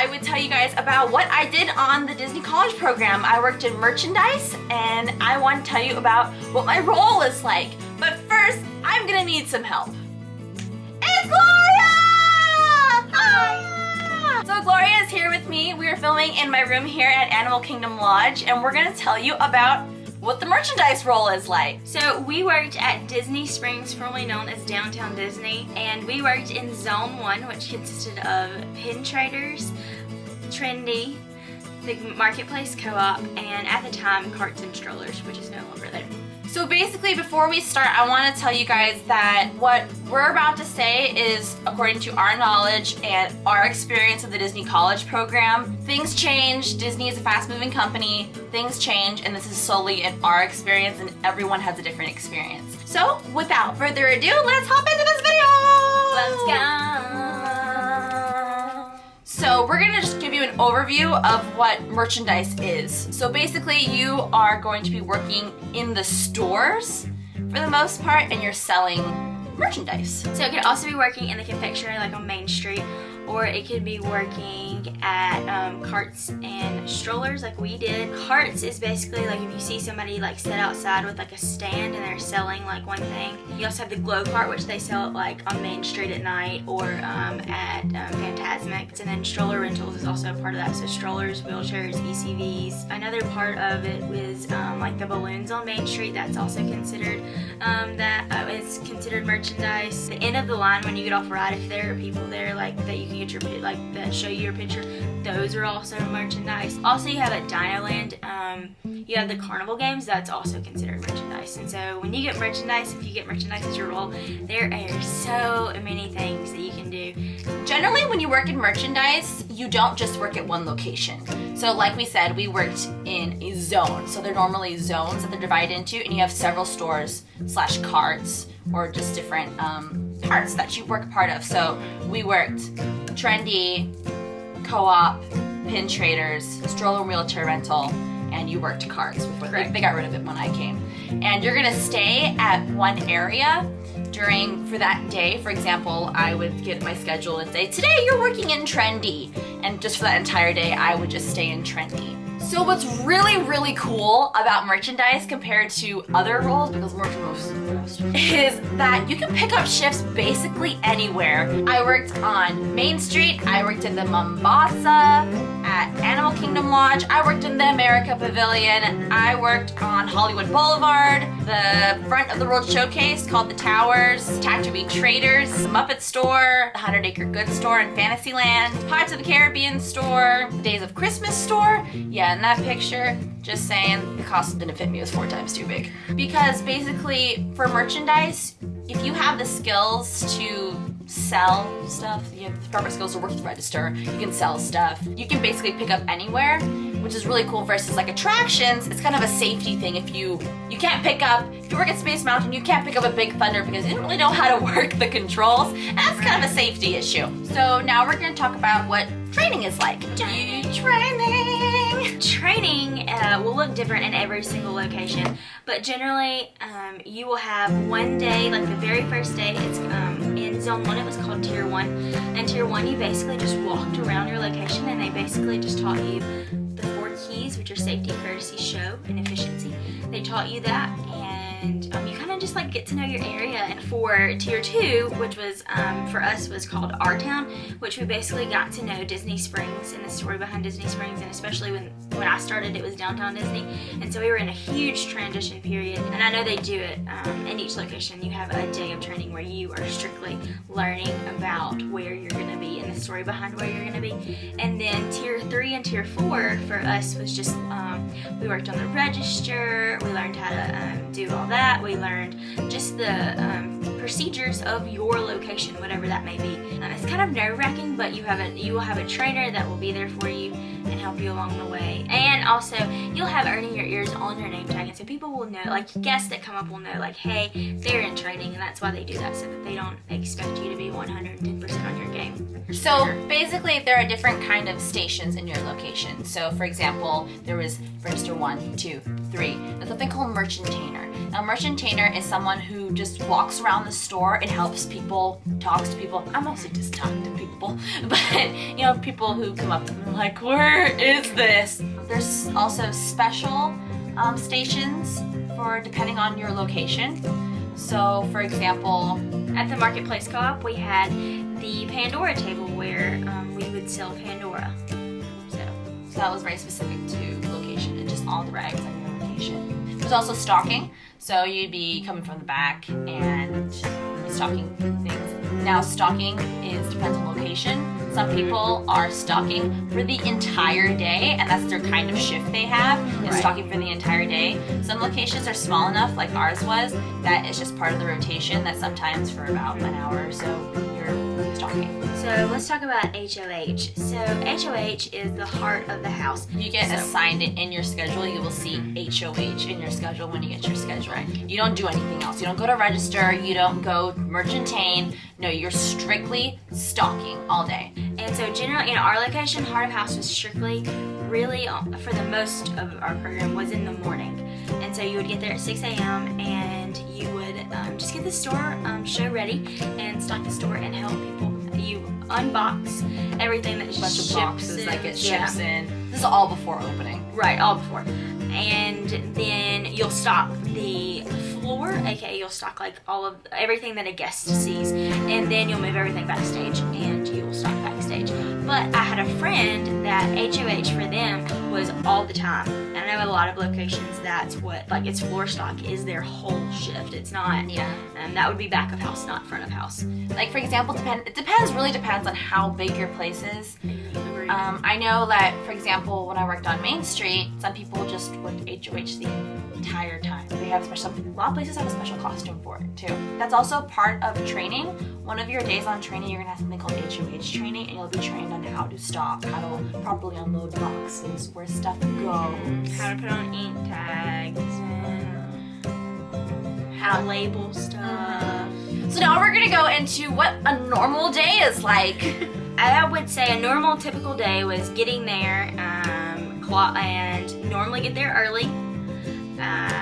I would tell you guys about what I did on the Disney College program. I worked in merchandise, and I want to tell you about what my role is like. But first, I'm gonna need some help. It's Gloria! Hi! So Gloria is here with me. We are filming in my room here at Animal Kingdom Lodge, and we're gonna tell you about what the merchandise role is like. So we worked at Disney Springs, formerly known as Downtown Disney, and we worked in Zone 1, which consisted of pin traders, Trendy, the Marketplace Co-op, and at the time, carts and strollers, which is no longer there. So basically, before we start, I want to tell you guys that what we're about to say is according to our knowledge and our experience of the Disney College program. Things change. Disney is a fast-moving company. Things change, and this is solely in our experience, and everyone has a different experience. So, without further ado, let's hop into this video! Let's go! So we're gonna just give you an overview of what merchandise is. So basically you are going to be working in the stores for the most part, and you're selling merchandise. So it could also be working in the confectionery, like on Main Street, or it could be working at carts and strollers like we did. Carts is basically like if you see somebody like sit outside with like a stand and they're selling like one thing. You also have the glow cart, which they sell like on Main Street at night, or at Fantasmic. And then stroller rentals is also a part of that. So strollers, wheelchairs, ECVs. Another part of it was like the balloons on Main Street. That's also considered is considered merchandise. The end of the line when you get off a ride, if there are people there like that you can get your like that show you your picture, those are also merchandise. Also, you have at Dinoland, you have the carnival games. That's also considered merchandise. And so when you get merchandise, if you get merchandise as your role, there are so many things that you can do. Generally, when you work in merchandise, you don't just work at one location. So like we said, we worked in a zone. So they're normally zones that they're divided into, and you have several stores / carts or just different parts that you work part of. So we worked Trendy, Co-op, Pin Traders, Stroller Wheelchair Rental, and you worked carts before they got rid of it when I came. And you're gonna stay at one area for that day. For example, I would get my schedule and say, today you're working in Trendy. And just for that entire day, I would just stay in Trendy. So what's really, really cool about merchandise compared to other roles, because merchandise is that you can pick up shifts basically anywhere. I worked on Main Street, I worked in the Mombasa, at Animal Kingdom Lodge, I worked in the America Pavilion, I worked on Hollywood Boulevard, the front of the World Showcase called the Towers, Tatooine Traders, the Muppet Store, the 100 Acre Goods Store in Fantasyland, Pirates of the Caribbean Store, the Days of Christmas Store. Yeah, in that picture, just saying, the costume didn't fit me, it was 4 times too big. Because basically, for merchandise, if you have the skills to sell stuff, you have the proper skills to work the register, you can sell stuff, you can basically pick up anywhere, which is really cool versus like attractions. It's kind of a safety thing. If you can't pick up, if you work at Space Mountain, you can't pick up a Big Thunder because you don't really know how to work the controls, and that's kind of a safety issue. So now we're going to talk about what training is like. Training will look different in every single location, but generally you will have one day, like the very first day, it's in Zone 1, it was called Tier 1, and Tier 1 you basically just walked around your location and they basically just taught you the 4 keys, which are safety, courtesy, show, and efficiency. They taught you that, and you kind of just like get to know your area. And for Tier 2, which was for us was called Our Town, which we basically got to know Disney Springs and the story behind Disney Springs, and especially when I started it was Downtown Disney, and so we were in a huge transition period. And I know they do it in each location. You have a day of training where you are strictly learning about where you're going to be and the story behind where you're going to be. And then Tier 3 and Tier 4 for us was just we worked on the register, we learned how to do all that, we learned just the procedures of your location, whatever that may be. It's kind of nerve-wracking, but you will have a trainer that will be there for you and and help you along the way. And also, you'll have earning your ears on your name tag, and so people will know, like guests that come up will know, like, hey, they're in training, and that's why they do that, so that they don't expect you to be 110% on your game. So basically, there are different kind of stations in your location. So for example, there was register 1, 2, 3. There's something called merchantainer. Now, merchantainer is someone who just walks around the store and helps people, talks to people. I'm mostly just talking to people, but you know, people who come up and they're like, where is this? There's also special stations for depending on your location. So for example, at the Marketplace Co-op, we had the Pandora table where we would sell Pandora. So that was very specific to location and just all the rags on your location. There's also stocking. So you'd be coming from the back and stocking things. Now stocking depends on location. Some people are stocking for the entire day, and that's their kind of shift they have, is stocking for the entire day. Some locations are small enough, like ours was, that it's just part of the rotation, that sometimes for about an hour or so you're stocking. So let's talk about HOH. So HOH is the heart of the house. You get assigned it in your schedule. You will see HOH in your schedule when you get your schedule. You don't do anything else. You don't go to register. You don't go merchantain. No, you're strictly stocking all day. And so generally in our location, heart of house was strictly, really for the most of our program was in the morning. And so you would get there at 6 a.m. and you would just get the store show ready and stock the store and help people. You unbox everything that bunch ships of boxes in. that get ships in. This is all before opening. Right, all before. And then you'll stock the floor, aka you'll stock like everything that a guest sees, and then you'll move everything backstage and you will stock backstage. But I had a friend that HOH for them was all the time. And I know a lot of locations that's what, like, it's floor stock is their whole shift. It's not, that would be back of house, not front of house. Like for example, really depends on how big your place is. I know that, for example, when I worked on Main Street, some people just worked HOH the entire time. They have a lot of places have a special costume for it too. That's also part of training. One of your days on training, you're gonna have something called HOH training, and you'll be trained on how to stock, how to properly unload boxes, where stuff goes, How to put on ink tags, and how to label stuff. So now we're gonna go into what a normal day is like. I would say a normal, typical day was getting there, and normally get there early.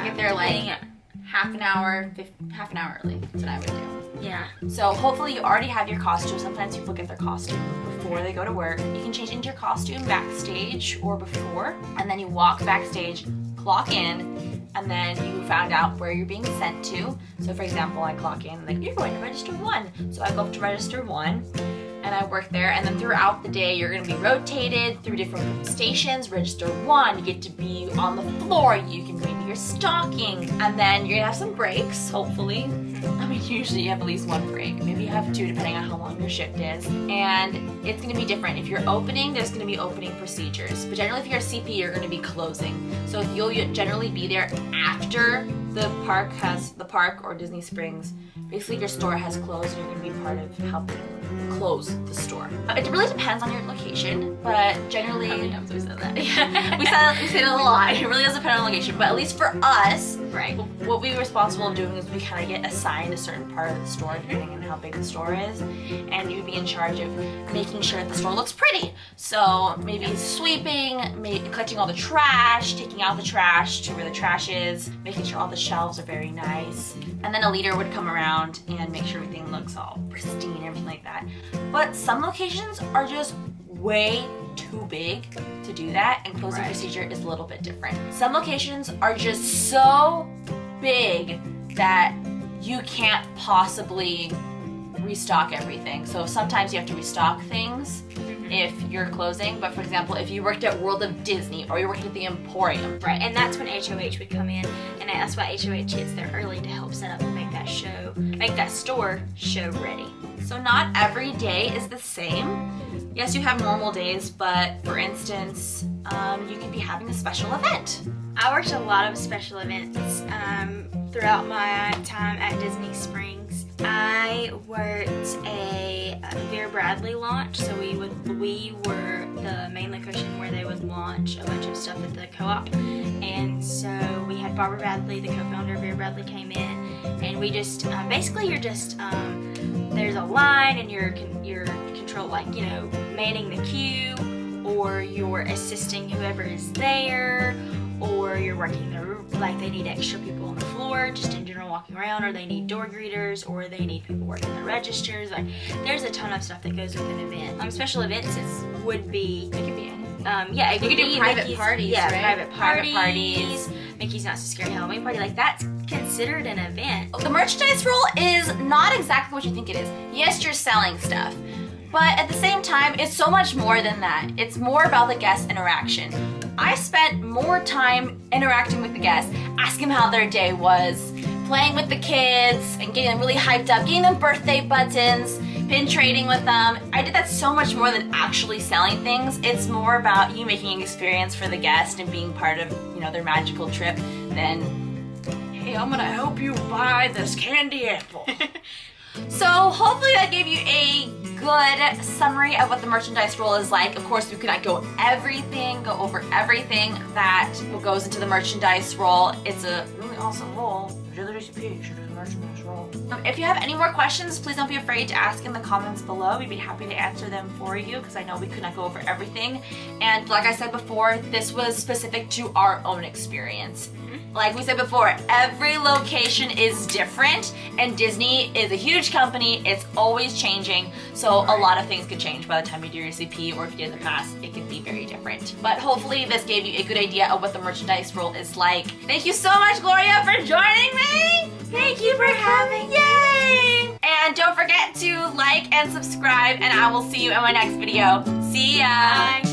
Get there like half an hour early. That's what I would do. Yeah. So hopefully you already have your costume. Sometimes people get their costume before they go to work. You can change into your costume backstage or before, and then you walk backstage, clock in, and then you found out where you're being sent to. So for example, I clock in, like, you're going to register 1. So I go up to register 1. And I work there, and then throughout the day you're going to be rotated through different stations. Register 1, you get to be on the floor, you can maybe you're stocking, and then you're going to have some breaks, hopefully. I mean, usually you have at least 1 break. Maybe you have 2 depending on how long your shift is. And it's going to be different. If you're opening, there's going to be opening procedures. But generally if you're a CP, you're going to be closing. So you'll generally be there after the park or Disney Springs. Basically your store has closed, and you're going to be part of helping close the store. It really depends on your location, but generally... How many times have we said that? Yeah. we say it a lot. It really does depend on location, but at least for us, what we were responsible of doing is we kind of get assigned a certain part of the store depending on how big the store is, and you'd be in charge of making sure the store looks pretty. So maybe sweeping, collecting all the trash, taking out the trash to where the trash is, making sure all the shelves are very nice, and then a leader would come around and make sure everything looks all pristine, everything like that. But some locations are just way too big to do that, and closing procedure is a little bit different. Some locations are just so big that you can't possibly restock everything. So sometimes you have to restock things if you're closing, but for example, if you worked at World of Disney or you worked at the Emporium. Right, and that's when HOH would come in, and that's why HOH gets there early to help set up and make that store show ready. So not every day is the same. Yes, you have normal days, but for instance, you could be having a special event. I worked a lot of special events throughout my time at Disney Springs. I worked a Vera Bradley launch, so we were the main location where they would launch a bunch of stuff at the co-op. And so we had Barbara Bradley, the co-founder of Vera Bradley, came in, and we just basically you're just there's a line, and you're control, like, you know, manning the queue, or you're assisting whoever is there, or you're working like they need extra people on the floor, just in general walking around, or they need door greeters, or they need people working the registers. Like, there's a ton of stuff that goes with an event. Special events would be, it could be yeah, it could You could do private parties, yeah, right? private parties. Mickey's Not So Scary Halloween Party, like that's considered an event. The merchandise role is not exactly what you think it is. Yes, you're selling stuff, but at the same time, it's so much more than that. It's more about the guest interaction. I spent more time interacting with the guests, asking them how their day was, playing with the kids, and getting them really hyped up, getting them birthday buttons, pin trading with them. I did that so much more than actually selling things. It's more about you making an experience for the guest and being part of, you know, their magical trip than, hey, I'm gonna help you buy this candy apple. So hopefully that gave you a good summary of what the merchandise role is like. Of course, we could not go over everything that goes into the merchandise role. It's a really awesome role. Merchandise role. If you have any more questions, please don't be afraid to ask in the comments below. We'd be happy to answer them for you, because I know we could not go over everything. And like I said before, this was specific to our own experience. Like we said before, every location is different, and Disney is a huge company. It's always changing, so a lot of things could change by the time you do your CP, or if you did in the past, it could be very different. But hopefully this gave you a good idea of what the merchandise role is like. Thank you so much, Gloria, for joining me! Thank you for having me. Yay! And don't forget to like and subscribe, and I will see you in my next video. See ya! Bye.